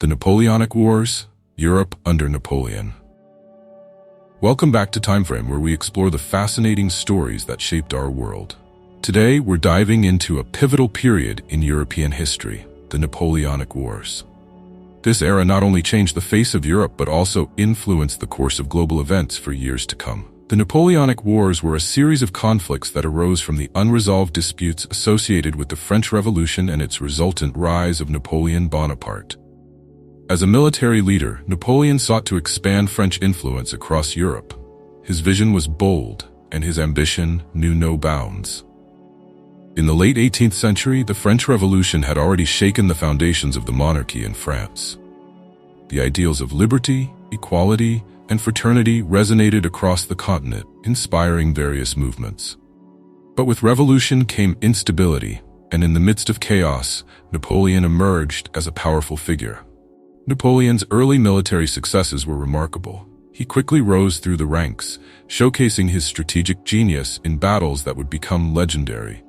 The Napoleonic Wars, Europe under Napoleon. Welcome back to TimeFrame, where we explore the fascinating stories that shaped our world. Today, we're diving into a pivotal period in European history, the Napoleonic Wars. This era not only changed the face of Europe but also influenced the course of global events for years to come. The Napoleonic Wars were a series of conflicts that arose from the unresolved disputes associated with the French Revolution and its resultant rise of Napoleon Bonaparte. As a military leader, Napoleon sought to expand French influence across Europe. His vision was bold, and his ambition knew no bounds. In the late 18th century, the French Revolution had already shaken the foundations of the monarchy in France. The ideals of liberty, equality, and fraternity resonated across the continent, inspiring various movements. But with revolution came instability, and in the midst of chaos, Napoleon emerged as a powerful figure. Napoleon's early military successes were remarkable. He quickly rose through the ranks, showcasing his strategic genius in battles that would become legendary.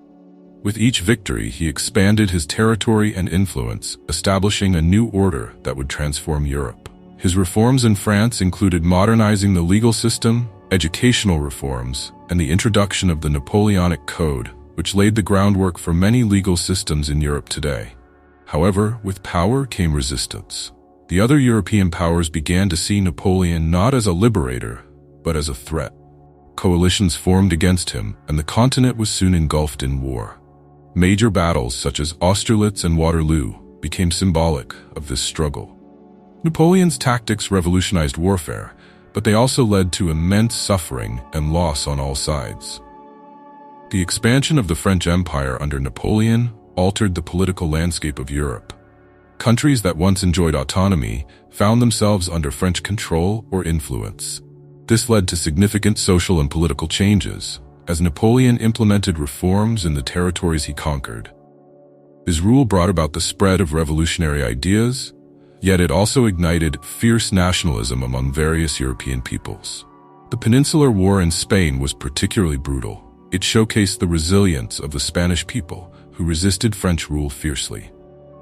With each victory, he expanded his territory and influence, establishing a new order that would transform Europe. His reforms in France included modernizing the legal system, educational reforms, and the introduction of the Napoleonic Code, which laid the groundwork for many legal systems in Europe today. However, with power came resistance. The other European powers began to see Napoleon not as a liberator, but as a threat. Coalitions formed against him, and the continent was soon engulfed in war. Major battles such as Austerlitz and Waterloo became symbolic of this struggle. Napoleon's tactics revolutionized warfare, but they also led to immense suffering and loss on all sides. The expansion of the French Empire under Napoleon altered the political landscape of Europe. Countries that once enjoyed autonomy found themselves under French control or influence. This led to significant social and political changes, as Napoleon implemented reforms in the territories he conquered. His rule brought about the spread of revolutionary ideas, yet it also ignited fierce nationalism among various European peoples. The Peninsular War in Spain was particularly brutal. It showcased the resilience of the Spanish people, who resisted French rule fiercely.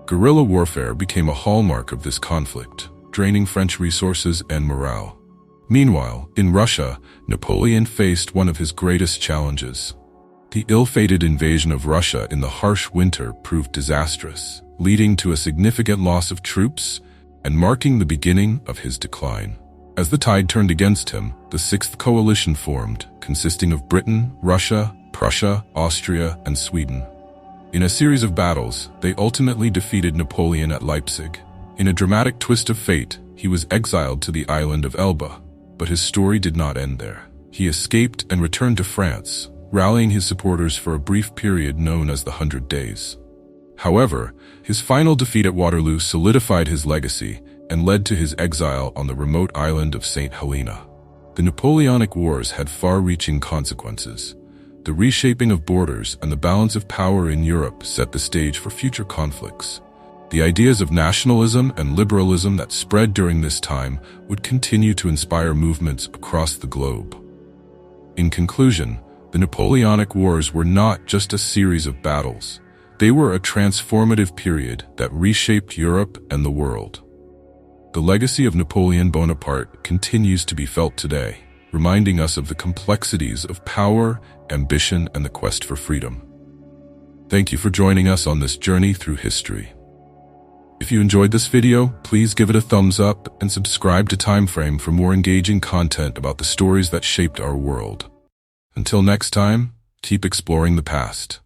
Guerrilla warfare became a hallmark of this conflict, draining French resources and morale. Meanwhile, in Russia, Napoleon faced one of his greatest challenges. The ill-fated invasion of Russia in the harsh winter proved disastrous, leading to a significant loss of troops and marking the beginning of his decline. As the tide turned against him, the Sixth Coalition formed, consisting of Britain, Russia, Prussia, Austria, and Sweden. In a series of battles, they ultimately defeated Napoleon at Leipzig. In a dramatic twist of fate, he was exiled to the island of Elba. But his story did not end there. He escaped and returned to France, rallying his supporters for a brief period known as the 100 Days. However, his final defeat at Waterloo solidified his legacy and led to his exile on the remote island of St. Helena. The Napoleonic Wars had far-reaching consequences. The reshaping of borders and the balance of power in Europe set the stage for future conflicts. The ideas of nationalism and liberalism that spread during this time would continue to inspire movements across the globe. In conclusion, the Napoleonic Wars were not just a series of battles. They were a transformative period that reshaped Europe and the world. The legacy of Napoleon Bonaparte continues to be felt today, reminding us of the complexities of power, ambition, and the quest for freedom. Thank you for joining us on this journey through history. If you enjoyed this video, please give it a thumbs up and subscribe to TimeFrame for more engaging content about the stories that shaped our world. Until next time, keep exploring the past.